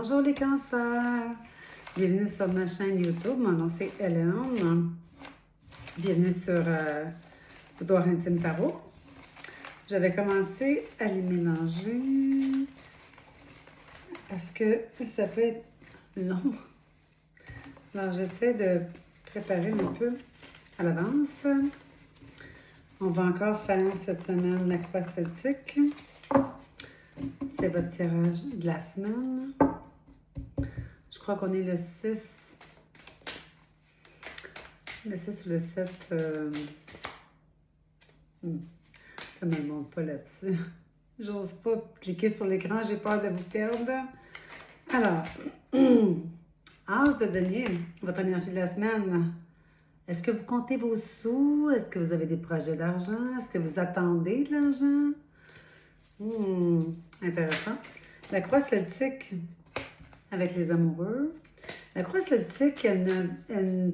Bonjour les cancers! Bienvenue sur ma chaîne YouTube. Mon nom c'est Hélène. Bienvenue sur Boudoir Intime Tarot. Je vais commencer à les mélanger parce que ça peut être long. Alors j'essaie de préparer un peu à l'avance. On va encore faire cette semaine la croix celtique. C'est votre tirage de la semaine. Je crois qu'on est le 6. Le 6 ou le 7. Ça ne me montre pas là-dessus. J'ose pas cliquer sur l'écran, j'ai peur de vous perdre. Alors, As de denier, votre énergie de la semaine. Est-ce que vous comptez vos sous? Est-ce que vous avez des projets d'argent? Est-ce que vous attendez de l'argent? Intéressant. La croix celtique avec les amoureux. La croix celtique, je ne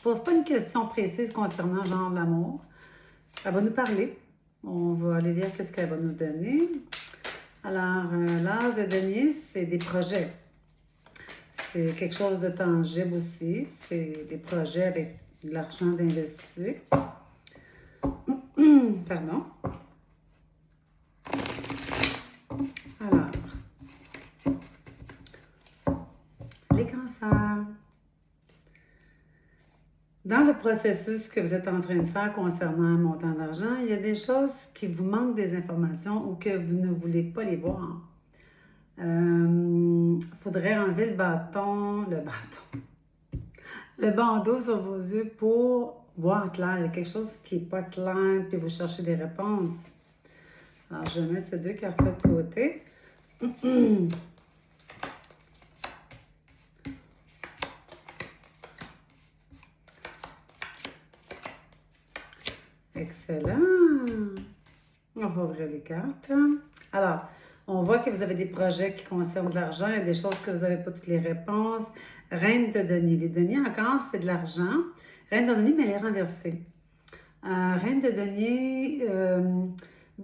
pose pas une question précise concernant genre l'amour. Elle va nous parler. On va aller lire qu'est-ce qu'elle va nous donner. Alors, l'as de denier, c'est des projets. C'est quelque chose de tangible aussi. C'est des projets avec de l'argent d'investir. Pardon. Alors, les cancers. Dans le processus que vous êtes en train de faire concernant un montant d'argent, il y a des choses qui vous manquent des informations ou que vous ne voulez pas les voir. Faudrait enlever le bandeau sur vos yeux pour voir clair. Il y a quelque chose qui n'est pas clair, puis vous cherchez des réponses. Alors, je vais mettre ces deux cartes-là de côté. Excellent! On va ouvrir les cartes. Alors, on voit que vous avez des projets qui concernent de l'argent. Il y a des choses que vous n'avez pas toutes les réponses. Reine de denier. Les deniers, encore, c'est de l'argent. Reine de denier, mais elle est renversée. Reine de denier,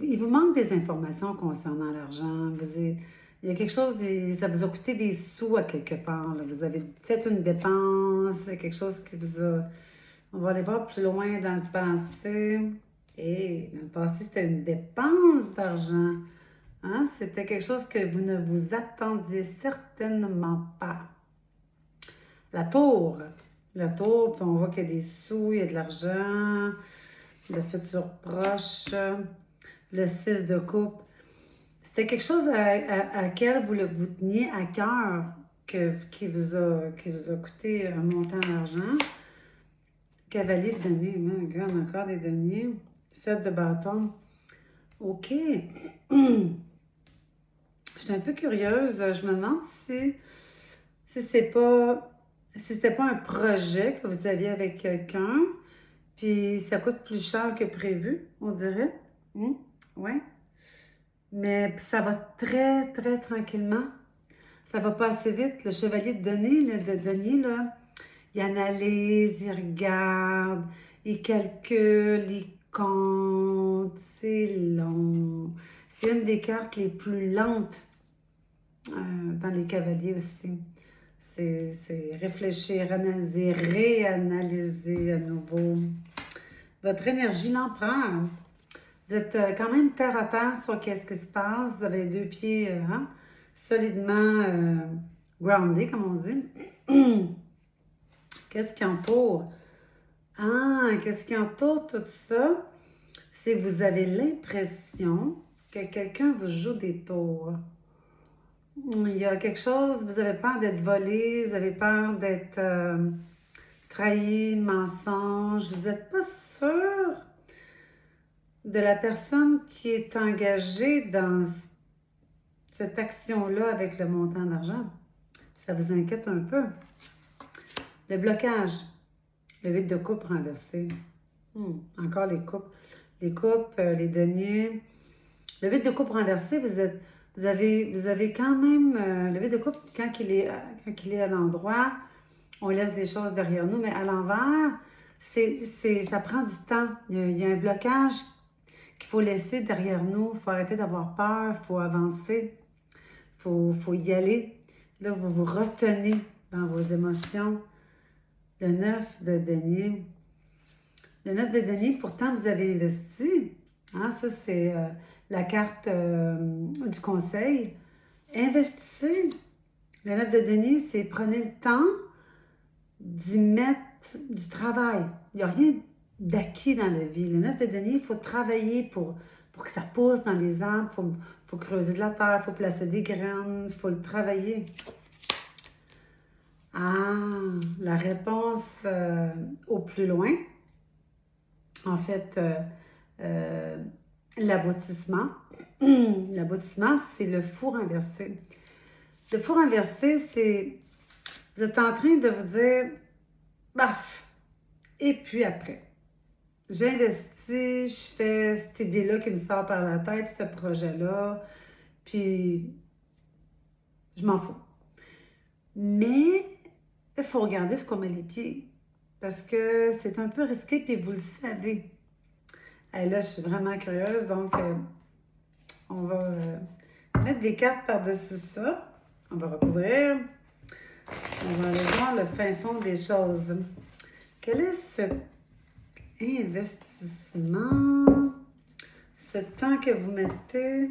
il vous manque des informations concernant l'argent. Il y a quelque chose, ça vous a coûté des sous à quelque part. Là. Vous avez fait une dépense, quelque chose qui vous a... On va aller voir plus loin dans le passé. Et dans le passé, c'était une dépense d'argent. Hein? C'était quelque chose que vous ne vous attendiez certainement pas. La tour. La tour, puis on voit qu'il y a des sous, il y a de l'argent, le futur proche, le 6 de coupe. C'était quelque chose à laquelle vous teniez à cœur qui vous a coûté un montant d'argent. Cavalier de denier, regarde encore des deniers. 7 de bâton. OK. J'étais un peu curieuse. Je me demande si c'était pas un projet que vous aviez avec quelqu'un, puis ça coûte plus cher que prévu, on dirait. Ouais. Mais ça va très, très tranquillement. Ça va pas assez vite. Le chevalier de denier, là, il analyse, il regarde, il calcule, il compte. C'est long. C'est une des cartes les plus lentes dans les cavaliers aussi. C'est réfléchir, analyser, réanalyser à nouveau. Votre énergie l'empereur. Vous êtes quand même terre à terre sur qu'est-ce qui se passe. Vous avez les deux pieds solidement groundés, comme on dit. Qu'est-ce qui entoure? Qu'est-ce qui entoure tout ça? C'est que vous avez l'impression que quelqu'un vous joue des tours. Il y a quelque chose, vous avez peur d'être volé, vous avez peur d'être trahi, mensonge. Vous n'êtes pas sûr de la personne qui est engagée dans cette action-là avec le montant d'argent. Ça vous inquiète un peu. Le blocage. Le 8 de coupe renversé. Encore les coupes. Les coupes, les deniers. Le 8 de coupe renversé, vous avez quand même... le 8 de coupe, quand il est à l'endroit, on laisse des choses derrière nous, mais à l'envers, ça prend du temps. Il y a un blocage qu'il faut laisser derrière nous. Il faut arrêter d'avoir peur, il faut avancer, il faut y aller. Là, vous vous retenez dans vos émotions. Le 9 de denier. Le 9 de denier, pourtant, vous avez investi. Hein, ça, c'est la carte du conseil. Investissez. Le 9 de denier, c'est prenez le temps d'y mettre du travail. Il n'y a rien d'acquis dans la vie. Le 9 de denier, il faut travailler pour que ça pousse dans les arbres. Il faut creuser de la terre, il faut placer des graines, il faut le travailler. Ah, la réponse au plus loin, en fait, l'aboutissement. L'aboutissement, c'est le four inversé. Le four inversé, c'est, vous êtes en train de vous dire, baf, et puis après, j'investis, je fais cette idée-là qui me sort par la tête, ce projet-là, puis je m'en fous. Mais il faut regarder ce qu'on met les pieds, parce que c'est un peu risqué, puis vous le savez. Et là, je suis vraiment curieuse, donc on va mettre des cartes par-dessus ça. On va recouvrir. On va aller voir le fin fond des choses. Quel est cet investissement, ce temps que vous mettez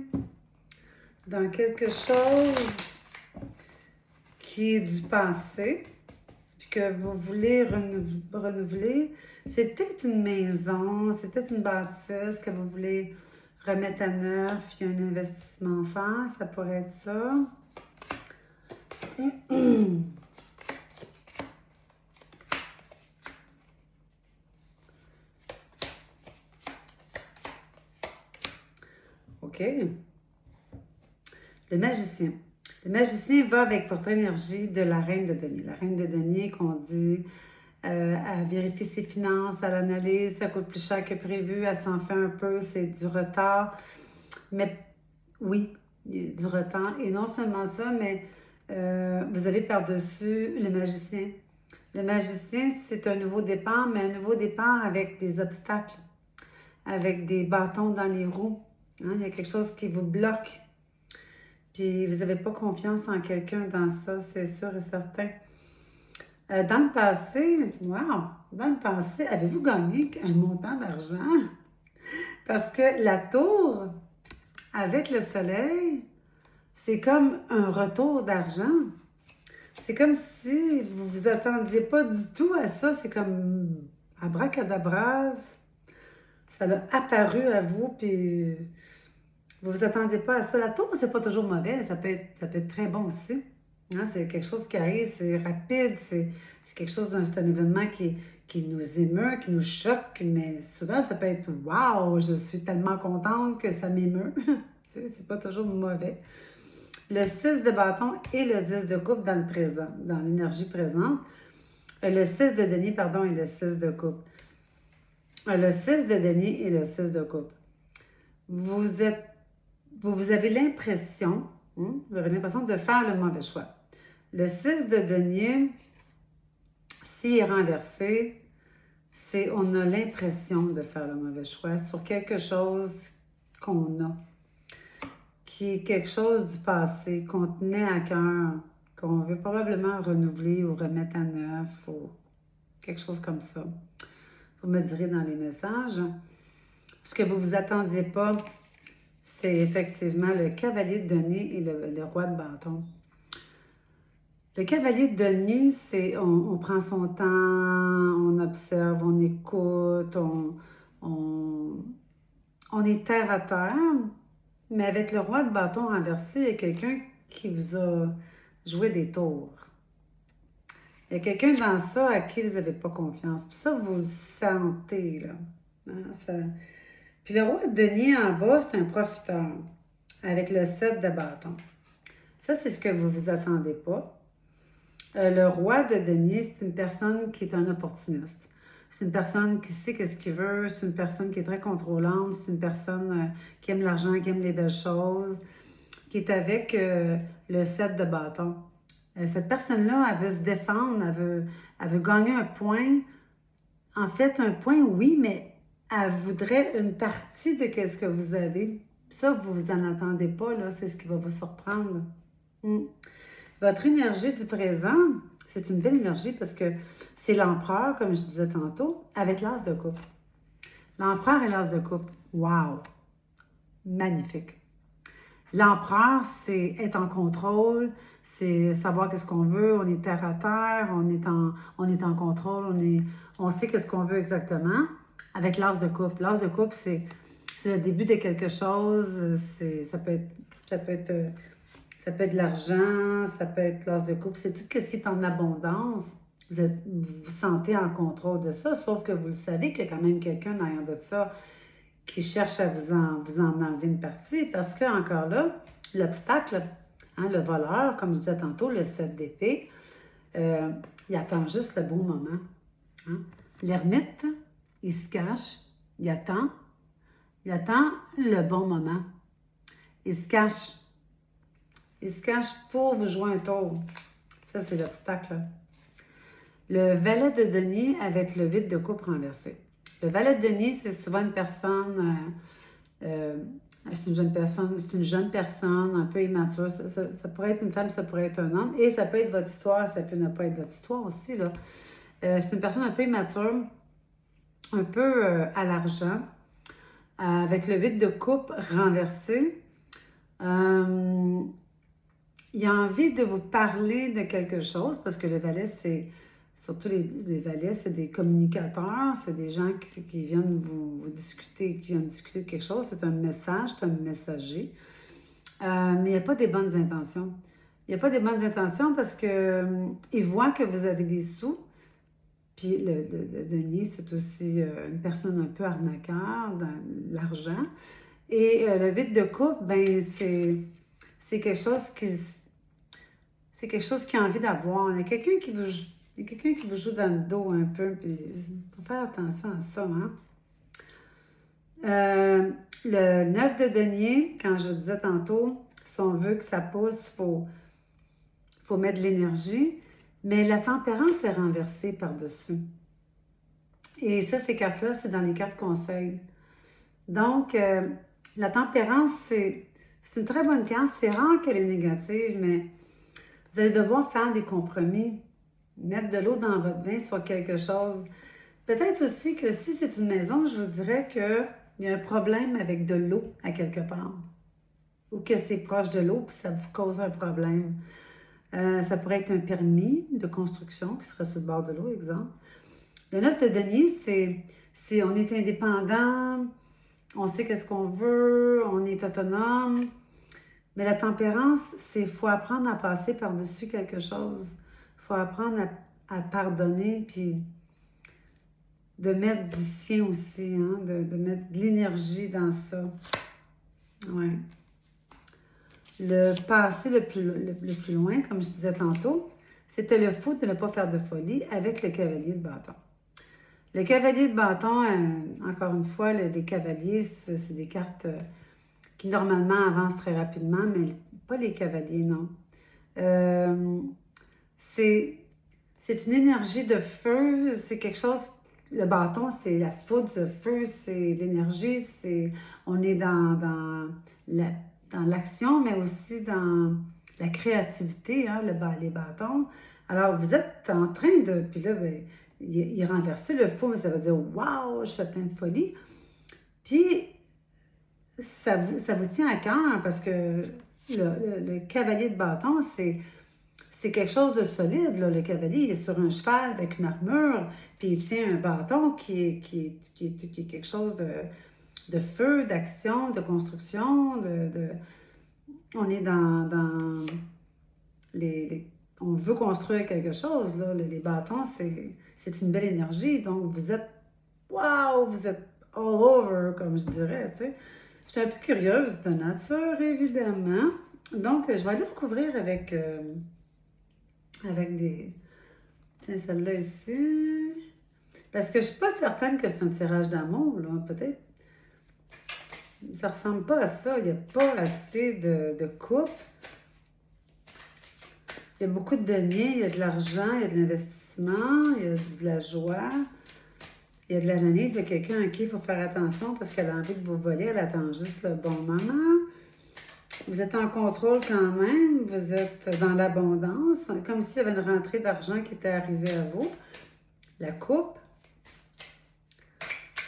dans quelque chose qui est du passé, puis que vous voulez renouveler? C'est peut-être une maison, c'est peut-être une bâtisse que vous voulez remettre à neuf, il y a un investissement à faire, ça pourrait être ça. OK. Le magicien. Le magicien va avec votre énergie de la reine de denier. La reine de denier qu'on dit, elle vérifie ses finances, elle analyse, ça coûte plus cher que prévu, elle s'en fait un peu, c'est du retard. Mais oui, il y a du retard. Et non seulement ça, mais vous avez par-dessus le magicien. Le magicien, c'est un nouveau départ, mais un nouveau départ avec des obstacles, avec des bâtons dans les roues. Hein? Il y a quelque chose qui vous bloque. Puis vous n'avez pas confiance en quelqu'un dans ça, c'est sûr et certain. Dans le passé, dans le passé, avez-vous gagné un montant d'argent? Parce que la tour, avec le soleil, c'est comme un retour d'argent. C'est comme si vous ne vous attendiez pas du tout à ça. C'est comme abracadabra. Ça a apparu à vous, puis vous ne vous attendiez pas à ça. La tour, c'est pas toujours mauvais. Ça peut être très bon aussi. Hein, c'est quelque chose qui arrive, c'est rapide, c'est quelque chose, c'est un événement qui nous émeut, qui nous choque, mais souvent, ça peut être « Wow, je suis tellement contente que ça m'émeut. » C'est pas toujours mauvais. Le 6 de bâton et le 10 de coupe dans le présent, dans l'énergie présente. Le 6 de denier, pardon, et le 6 de coupe. Le 6 de denier et le 6 de coupe. Vous avez l'impression, vous avez l'impression de faire le mauvais choix. Le 6 de denier, s'il est renversé, c'est on a l'impression de faire le mauvais choix sur quelque chose qu'on a, qui est quelque chose du passé, qu'on tenait à cœur, qu'on veut probablement renouveler ou remettre à neuf ou quelque chose comme ça. Vous me direz dans les messages. Ce que vous ne vous attendiez pas, c'est effectivement le cavalier de denier et le roi de bâton. Le cavalier de denier, c'est on prend son temps, on observe, on écoute, on est terre à terre. Mais avec le roi de bâton renversé, il y a quelqu'un qui vous a joué des tours. Il y a quelqu'un dans ça à qui vous n'avez pas confiance. Puis ça, vous le sentez, là. Hein, Puis le roi de denier en bas, c'est un profiteur, avec le 7 de bâton. Ça, c'est ce que vous ne vous attendez pas. Le roi de denier, c'est une personne qui est un opportuniste. C'est une personne qui sait qu'est-ce qu'il veut, c'est une personne qui est très contrôlante, c'est une personne qui aime l'argent, qui aime les belles choses, qui est avec le 7 de bâton. Cette personne-là, elle veut se défendre, elle veut gagner un point. En fait, un point, oui, mais elle voudrait une partie de ce que vous avez. Ça, vous vous en attendez pas, là, c'est ce qui va vous surprendre. Votre énergie du présent, c'est une belle énergie parce que c'est l'empereur, comme je disais tantôt, avec l'as de coupe. L'empereur et l'as de coupe. Wow! Magnifique. L'empereur, c'est être en contrôle, c'est savoir qu'est-ce qu'on veut, on est terre à terre, on est en contrôle, on sait qu'est-ce qu'on veut exactement. Avec l'as de coupe. L'as de coupe, c'est le début de quelque chose, ça peut être, ça peut être de l'argent, ça peut être l'as de coupe, c'est tout ce qui est en abondance. Vous vous sentez en contrôle de ça, sauf que vous le savez qu'il y a quand même quelqu'un derrière de ça qui cherche à vous en enlever une partie, parce que, encore là, l'obstacle, hein, le voleur, comme je disais tantôt, le 7 d'épée, il attend juste le bon moment. Hein. L'ermite, il se cache, il attend le bon moment. Il se cache. Il se cache pour vous jouer un tour. Ça, c'est l'obstacle. Le valet de denier avec le 8 de coupe renversé. Le valet de denier, c'est souvent une personne, c'est une jeune personne un peu immature. Ça pourrait être une femme, ça pourrait être un homme. Et ça peut être votre histoire, ça peut ne pas être votre histoire aussi, là. C'est une personne un peu immature, un peu à l'argent, avec le 8 de coupe renversé. Il a envie de vous parler de quelque chose, parce que le valet, c'est, surtout les valets, c'est des communicateurs, c'est des gens qui viennent vous discuter, qui viennent discuter de quelque chose. C'est un message, c'est un messager. Mais il n'y a pas des bonnes intentions. Il n'y a pas des bonnes intentions parce qu'il voit que vous avez des sous. Puis le denier, c'est aussi une personne un peu arnaqueur dans l'argent. Et le 8 de coupe, ben c'est quelque chose c'est quelque chose qu'il a envie d'avoir. Il y a quelqu'un qui vous joue dans le dos un peu, puis il faut faire attention à ça, hein? Le 9 de denier, quand je disais tantôt, si on veut que ça pousse, faut mettre de l'énergie, mais la tempérance est renversée par-dessus. Et ça, ces cartes-là, c'est dans les cartes conseils. Donc, la tempérance, c'est une très bonne carte. C'est rare qu'elle est négative, mais vous allez devoir faire des compromis, mettre de l'eau dans votre vin sur quelque chose. Peut-être aussi que si c'est une maison, je vous dirais qu'il y a un problème avec de l'eau à quelque part. Ou que c'est proche de l'eau, puis ça vous cause un problème. Ça pourrait être un permis de construction qui serait sur le bord de l'eau, exemple. Le 9 de denier, c'est on est indépendant, on sait qu'est-ce qu'on veut, on est autonome. Mais la tempérance, c'est qu'il faut apprendre à passer par-dessus quelque chose. Il faut apprendre à pardonner, puis de mettre du sien aussi, hein, de mettre de l'énergie dans ça. Ouais. Le passé le plus loin, comme je disais tantôt, c'était le fou de ne pas faire de folie avec le cavalier de bâton. Le cavalier de bâton, encore une fois, les cavaliers, c'est des cartes qui normalement avancent très rapidement, mais pas les cavaliers, non. C'est une énergie de feu, c'est quelque chose, le bâton, c'est la foudre, le feu, c'est l'énergie, on est dans l'action, mais aussi dans la créativité, hein, les bâtons. Alors, vous êtes en train de, puis là, ben, il renverse le fou, mais ça veut dire « Wow, je fais plein de folie ». Puis, ça vous tient à cœur parce que le cavalier de bâton, c'est quelque chose de solide. Là. Le cavalier il est sur un cheval avec une armure, puis il tient un bâton qui est quelque chose de feu, d'action, de construction. On est dans on veut construire quelque chose. Là. Les bâtons, c'est une belle énergie. Donc, vous êtes, wow, vous êtes all over, comme je dirais, tu sais. Je suis un peu curieuse de nature, évidemment. Donc, je vais aller recouvrir avec des... Tiens, celle-là ici. Parce que je ne suis pas certaine que c'est un tirage d'amour, là. Peut-être. Ça ne ressemble pas à ça. Il n'y a pas assez de coupe. Il y a beaucoup de deniers, il y a de l'argent, il y a de l'investissement, il y a de la joie. Il y a de l'analyse, il y a quelqu'un à qui il faut faire attention parce qu'elle a envie de vous voler, elle attend juste le bon moment. Vous êtes en contrôle quand même, vous êtes dans l'abondance, comme s'il y avait une rentrée d'argent qui était arrivée à vous. La coupe,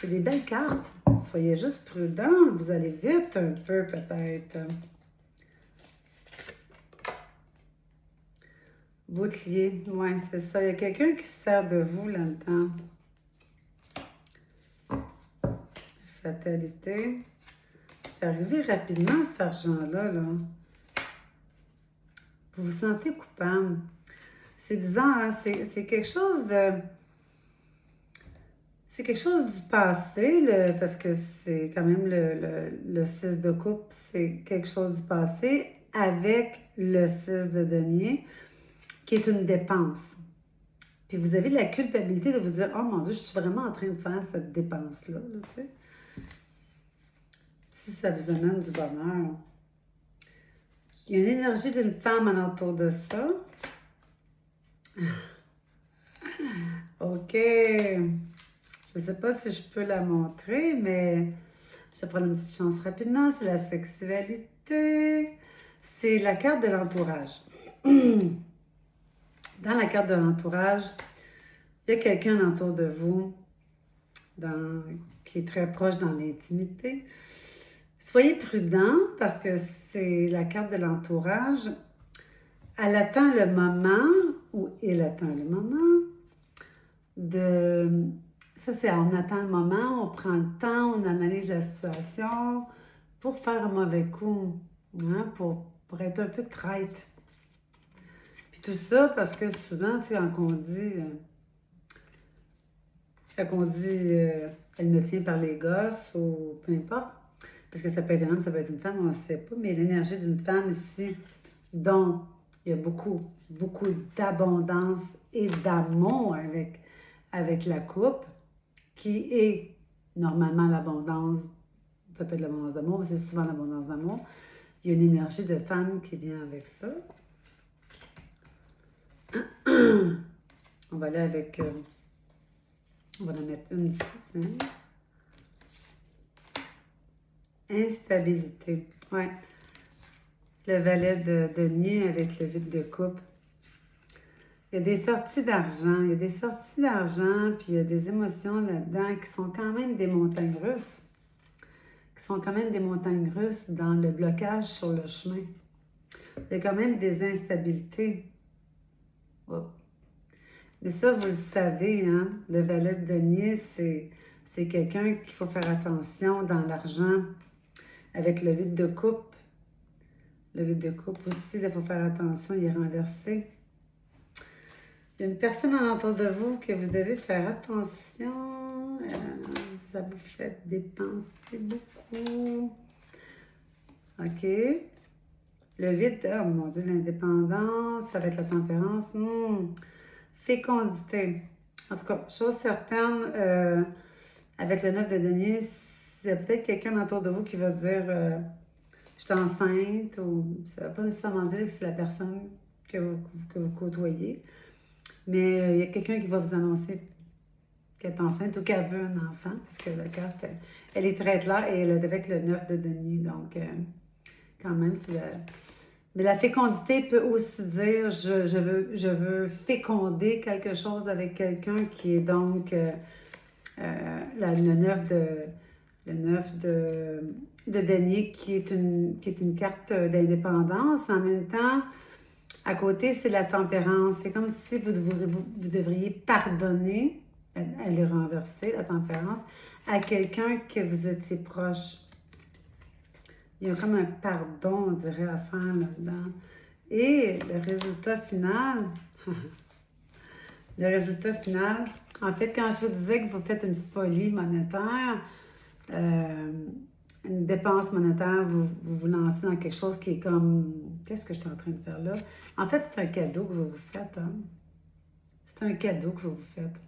c'est des belles cartes. Soyez juste prudents, vous allez vite un peu peut-être. Bouclier, ouais, c'est ça. Il y a quelqu'un qui se sert de vous là-dedans. Fatalité. C'est arrivé rapidement, cet argent-là, là. Vous vous sentez coupable. C'est bizarre, hein? C'est quelque chose de... C'est quelque chose du passé, parce que c'est quand même le 6 de coupe, c'est quelque chose du passé avec le 6 de denier, qui est une dépense. Puis vous avez la culpabilité de vous dire, oh mon Dieu, je suis vraiment en train de faire cette dépense-là, là, tu sais. Si ça vous amène du bonheur. Il y a une énergie d'une femme alentour de ça. OK. Je ne sais pas si je peux la montrer, mais je vais prendre une petite chance rapidement. C'est la sexualité. C'est la carte de l'entourage. Dans la carte de l'entourage, il y a quelqu'un autour de vous qui est très proche dans l'intimité. Soyez prudent parce que c'est la carte de l'entourage. Elle attend le moment, ou il attend le moment, de... Ça, c'est on attend le moment, on prend le temps, on analyse la situation pour faire un mauvais coup, hein, pour être un peu traître. Puis tout ça parce que souvent, tu sais, quand on dit elle me tient par les gosses ou peu importe, parce que ça peut être un homme, ça peut être une femme, on ne sait pas, mais l'énergie d'une femme ici, dont il y a beaucoup, beaucoup d'abondance et d'amour avec la coupe, qui est normalement l'abondance, ça peut être l'abondance d'amour, mais c'est souvent l'abondance d'amour. Il y a une énergie de femme qui vient avec ça. On va aller avec... on va en mettre une ici, hein. Instabilité. Ouais. Le valet de denier avec le vide de coupe. Il y a des sorties d'argent. Il y a des sorties d'argent, puis il y a des émotions là-dedans qui sont quand même des montagnes russes. Qui sont quand même des montagnes russes dans le blocage sur le chemin. Il y a quand même des instabilités. Oh. Mais ça, vous le savez, hein? Le valet de denier, c'est quelqu'un qu'il faut faire attention dans l'argent. Avec le vide de coupe. Le vide de coupe aussi, il faut faire attention, il est renversé. Il y a une personne alentour de vous que vous devez faire attention. Ça vous fait dépenser beaucoup. OK. Le vide, oh mon Dieu, l'indépendance avec la tempérance. Fécondité. En tout cas, chose certaine, avec le 9 de denier, il y a peut-être quelqu'un autour de vous qui va dire je suis enceinte, ou ça ne va pas nécessairement dire que c'est la personne que vous côtoyez, mais il y a quelqu'un qui va vous annoncer qu'elle est enceinte ou qu'elle veut un enfant, parce que la carte, elle est très claire et elle est avec le 9 de denier, donc quand même, c'est la... Mais la fécondité peut aussi dire je veux féconder quelque chose avec quelqu'un qui est donc le 9 de denier qui est une carte d'indépendance. En même temps, à côté, c'est la tempérance. C'est comme si vous devriez pardonner, elle est renversée, la tempérance, à quelqu'un que vous étiez proche. Il y a comme un pardon, on dirait, à faire là-dedans. Et le résultat final, en fait, quand je vous disais que vous faites une folie monétaire, une dépense monétaire, vous lancez dans quelque chose qui est comme... Qu'est-ce que je suis en train de faire là? En fait, c'est un cadeau que vous vous faites. Hein? C'est un cadeau que vous vous faites.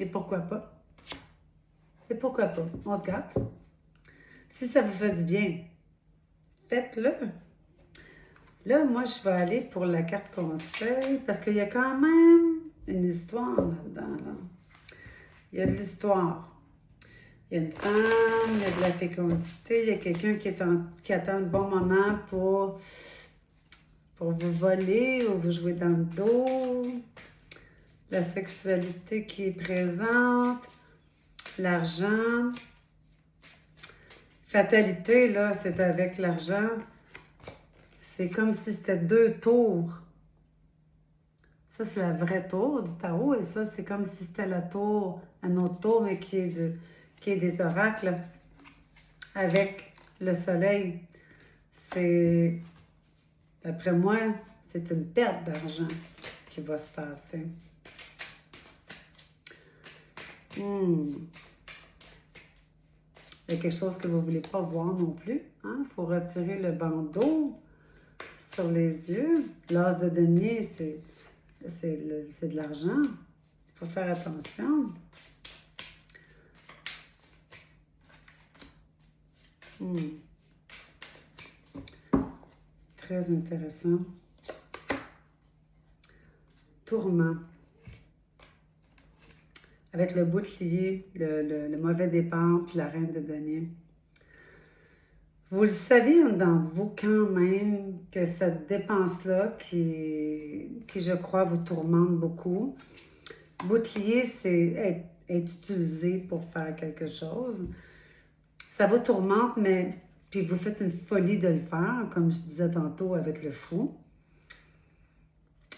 Et pourquoi pas? Et pourquoi pas? On se gâte. Si ça vous fait du bien, faites-le. Là, moi, je vais aller pour la carte conseil parce qu'il y a quand même une histoire là-dedans. Là. Il y a de l'histoire. Il y a une femme, il y a de la fécondité, il y a quelqu'un qui attend le bon moment pour vous voler ou vous jouer dans le dos. La sexualité qui est présente, l'argent. Fatalité, là, c'est avec l'argent. C'est comme si c'était 2 tours. Ça, c'est la vraie tour du tarot. Et ça, c'est comme si c'était la tour, un autre tour, mais qui est des oracles. Avec le soleil, c'est, d'après moi, c'est une perte d'argent qui va se passer. Il y a quelque chose que vous ne voulez pas voir non plus. Il faut retirer le bandeau sur les yeux. L'as de denier, c'est de l'argent. Il faut faire attention. Très intéressant. Tourment. Avec le bouclier, le mauvais départ, puis la reine de denier. Vous le savez dans vous quand même que cette dépense-là, qui, je crois, vous tourmente beaucoup. Bouclier, c'est être utilisé pour faire quelque chose. Ça vous tourmente, mais puis vous faites une folie de le faire, comme je disais tantôt avec le fou.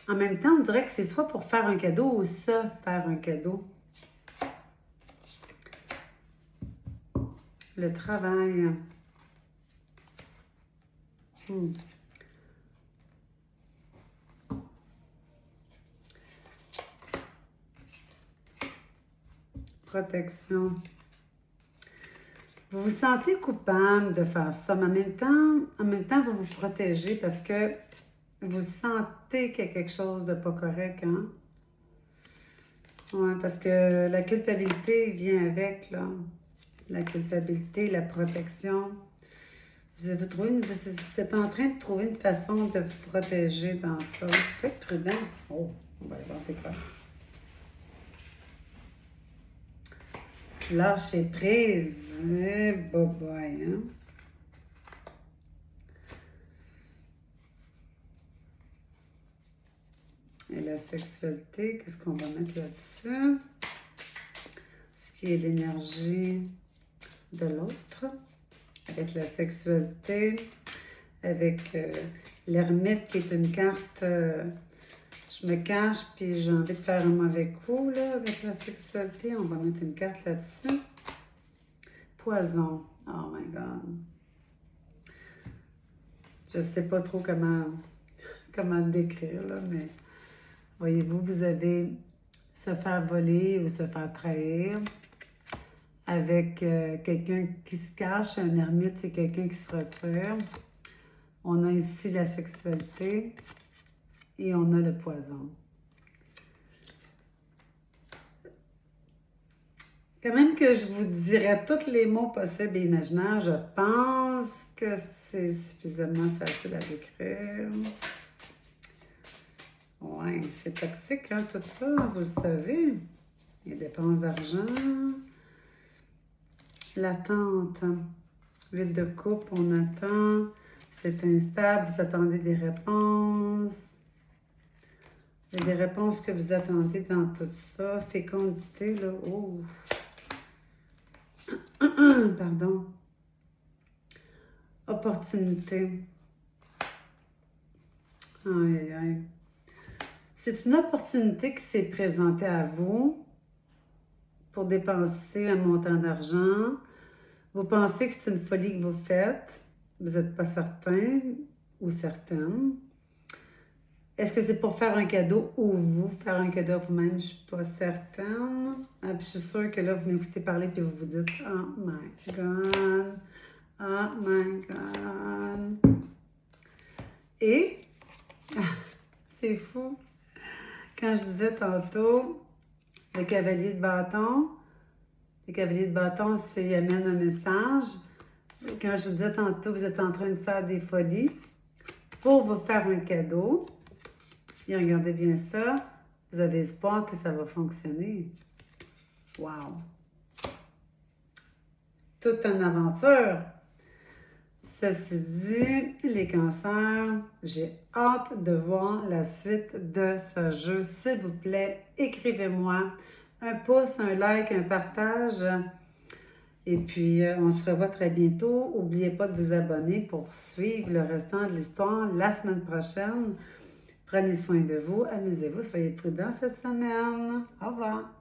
En même temps, on dirait que c'est soit pour faire un cadeau ou se faire un cadeau. Le travail. Protection. Vous vous sentez coupable de faire ça, mais en même temps, vous vous protégez parce que vous sentez qu'il y a quelque chose de pas correct, hein? Oui, parce que la culpabilité vient avec, là. La culpabilité, la protection. Vous êtes en train de trouver une façon de vous protéger dans ça. Faites prudent. Oh, on va aller voir c'est quoi. Lâcher prise. Eh, boy, hein? Et la sexualité, qu'est-ce qu'on va mettre là-dessus? Ce qui est l'énergie de l'autre. Avec la sexualité. Avec l'ermite qui est une carte... je me cache, puis j'ai envie de faire un mauvais coup, là, avec la sexualité. On va mettre une carte là-dessus. Poison. Oh my God. Je sais pas trop comment le décrire, là, mais voyez-vous, vous avez se faire voler ou se faire trahir avec quelqu'un qui se cache. Un ermite, c'est quelqu'un qui se retire. On a ici la sexualité et on a le poison. Quand même que je vous dirais tous les mots possibles et imaginaires, je pense que c'est suffisamment facile à décrire. Ouais, c'est toxique, hein, tout ça, vous le savez. Les dépenses d'argent. L'attente. 8 de coupe, on attend. C'est instable, vous attendez des réponses. Il y a des réponses que vous attendez dans tout ça. Fécondité, là, oh. Pardon. Opportunité. Aïe, aïe, aïe. C'est une opportunité qui s'est présentée à vous pour dépenser un montant d'argent. Vous pensez que c'est une folie que vous faites. Vous n'êtes pas certain ou certaine. Est-ce que c'est pour faire un cadeau ou vous faire un cadeau à vous-même? Je ne suis pas certaine. Ah, puis je suis sûre que là, vous m'écoutez parler et vous vous dites « Oh my God! Oh my God! » Et, c'est fou, quand je disais tantôt, le cavalier de bâton, c'est il amène un message. Quand je vous disais tantôt, vous êtes en train de faire des folies pour vous faire un cadeau. Et regardez bien ça, vous avez espoir que ça va fonctionner. Wow! toute une aventure. Ceci dit, les cancers, j'ai hâte de voir la suite de ce jeu. S'il vous plaît, écrivez-moi un pouce, un like, un partage. Et puis, on se revoit très bientôt. N'oubliez pas de vous abonner pour suivre le restant de l'histoire la semaine prochaine. Prenez soin de vous, amusez-vous, soyez prudents cette semaine. Au revoir.